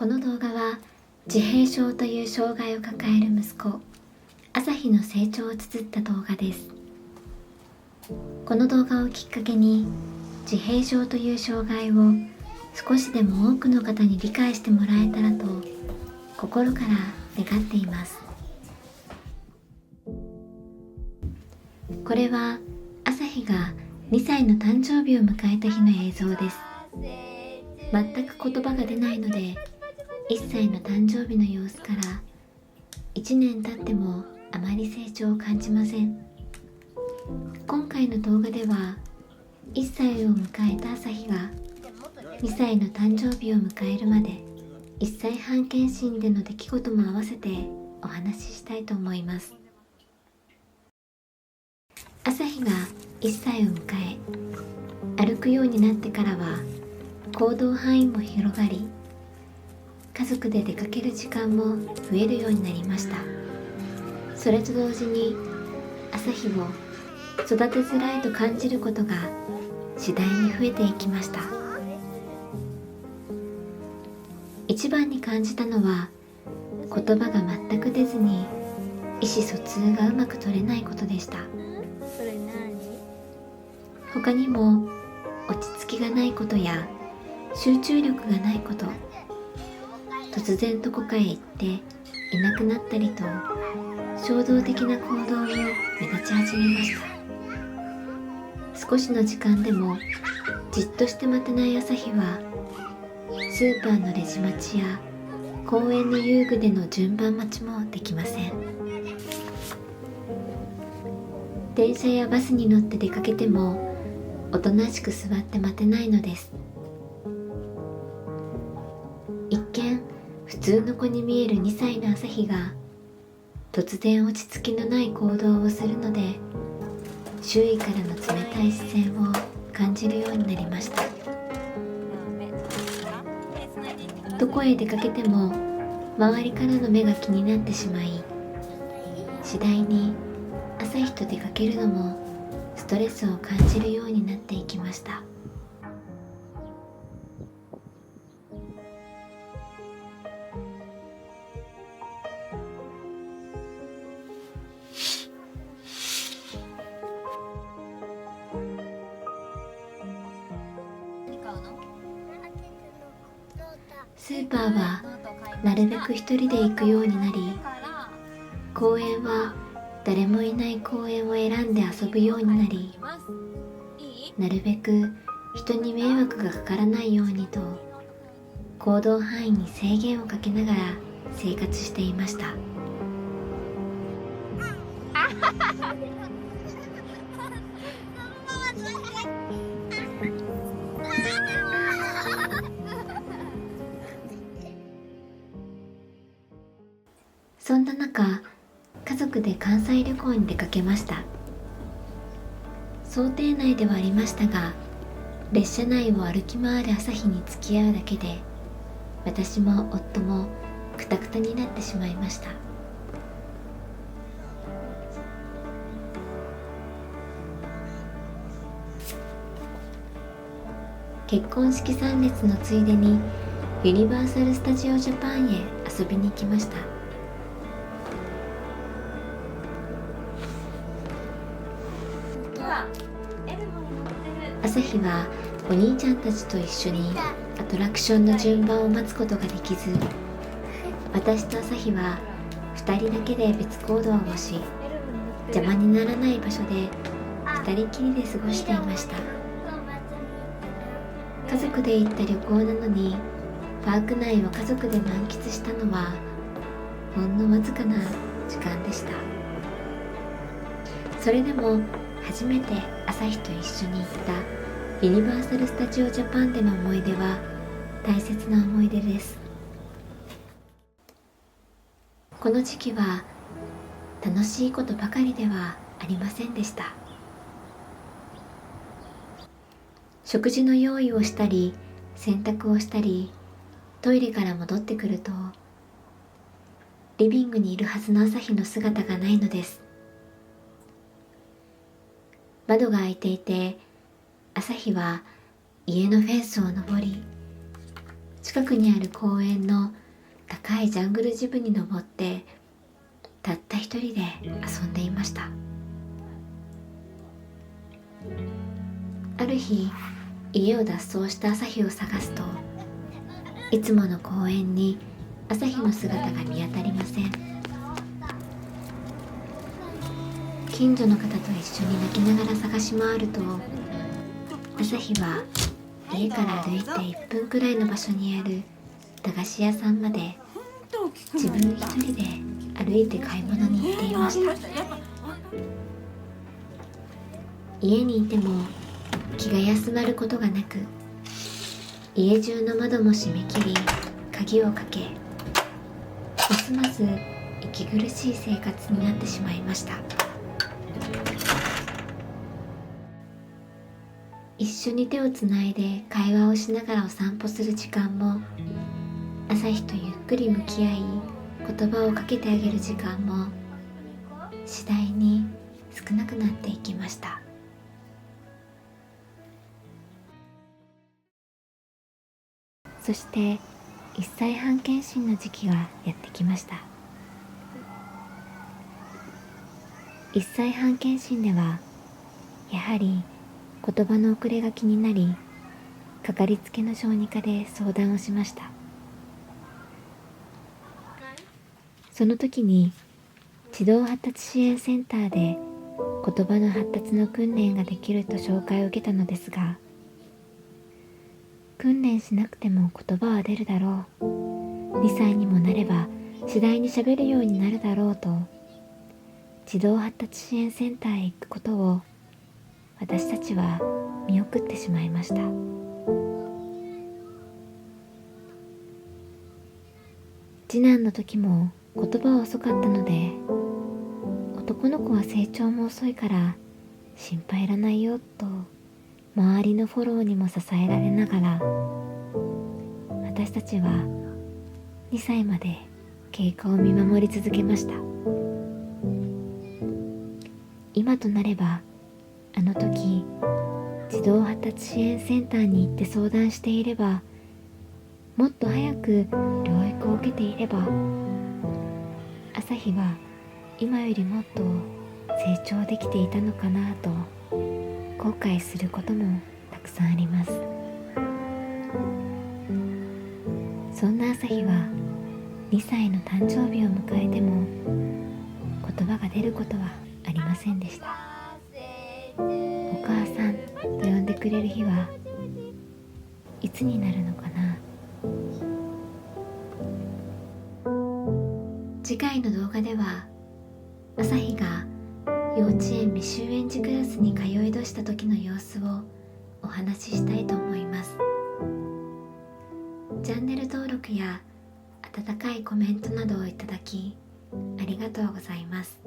この動画は自閉症という障害を抱える息子朝日の成長を綴った動画です。この動画をきっかけに自閉症という障害を少しでも多くの方に理解してもらえたらと心から願っています。これは朝日が2歳の誕生日を迎えた日の映像です。全く言葉が出ないので1歳の誕生日の様子から1年経ってもあまり成長を感じません。今回の動画では1歳を迎えた朝日が2歳の誕生日を迎えるまで1歳半検診での出来事も合わせてお話ししたいと思います。朝日が1歳を迎え歩くようになってからは行動範囲も広がり、家族で出かける時間も増えるようになりました。それと同時に朝日を育てづらいと感じることが次第に増えていきました。一番に感じたのは言葉が全く出ずに意思疎通がうまく取れないことでした。他にも落ち着きがないことや集中力がないこと、突然どこかへ行っていなくなったりと衝動的な行動を目立ち始めました。少しの時間でもじっとして待てない朝日はスーパーのレジ待ちや公園の遊具での順番待ちもできません。電車やバスに乗って出かけてもおとなしく座って待てないのです。一見普通の子に見える2歳の朝日が突然落ち着きのない行動をするので周囲からの冷たい視線を感じるようになりました。どこへ出かけても周りからの目が気になってしまい、次第に朝日と出かけるのもストレスを感じるようになっていきました。スーパーはなるべく一人で行くようになり、公園は誰もいない公園を選んで遊ぶようになり、なるべく人に迷惑がかからないようにと行動範囲に制限をかけながら生活していました。そんな中、家族で関西旅行に出かけました。想定内ではありましたが、列車内を歩き回る朝日に付き合うだけで私も夫もクタクタになってしまいました。結婚式参列のついでにユニバーサル・スタジオ・ジャパンへ遊びに行きました。朝日はお兄ちゃんたちと一緒にアトラクションの順番を待つことができず、私と朝日は2人だけで別行動をし、邪魔にならない場所で2人きりで過ごしていました。家族で行った旅行なのにパーク内を家族で満喫したのはほんのわずかな時間でした。それでも初めて朝日と一緒に行ったユニバーサル・スタジオ・ジャパンでの思い出は大切な思い出です。この時期は楽しいことばかりではありませんでした。食事の用意をしたり洗濯をしたり、トイレから戻ってくるとリビングにいるはずの朝日の姿がないのです。窓が開いていて朝日は家のフェンスを登り近くにある公園の高いジャングルジムに登ってたった一人で遊んでいました。ある日、家を脱走した朝日を探すと、いつもの公園に朝日の姿が見当たりません。近所の方と一緒に泣きながら探し回ると、朝日は家から歩いて1分くらいの場所にある駄菓子屋さんまで自分一人で歩いて買い物に行っていました。家にいても気が休まることがなく、家中の窓も閉め切り鍵をかけ、ますます息苦しい生活になってしまいました。一緒に手をつないで会話をしながらお散歩する時間も、朝日とゆっくり向き合い言葉をかけてあげる時間も次第に少なくなっていきました。そして1歳半検診の時期がやってきました。1歳半検診ではやはり言葉の遅れが気になり、かかりつけの小児科で相談をしました。その時に児童発達支援センターで言葉の発達の訓練ができると紹介を受けたのですが、訓練しなくても言葉は出るだろう、2歳にもなれば次第に喋るようになるだろうと、児童発達支援センターへ行くことを私たちは見送ってしまいました。次男の時も言葉は遅かったので、男の子は成長も遅いから心配いらないよと周りのフォローにも支えられながら、私たちは2歳まで経過を見守り続けました。今となれば、あの時児童発達支援センターに行って相談していれば、もっと早く療育を受けていれば、朝日は今よりもっと成長できていたのかなと後悔することもたくさんあります。そんな朝日は2歳の誕生日を迎えても言葉が出ることはありませんでした。お母さんと呼んでくれる日はいつになるのかな。次回の動画では、朝日が幼稚園未就園児クラスに通い出した時の様子をお話ししたいと思います。チャンネル登録や温かいコメントなどをいただきありがとうございます。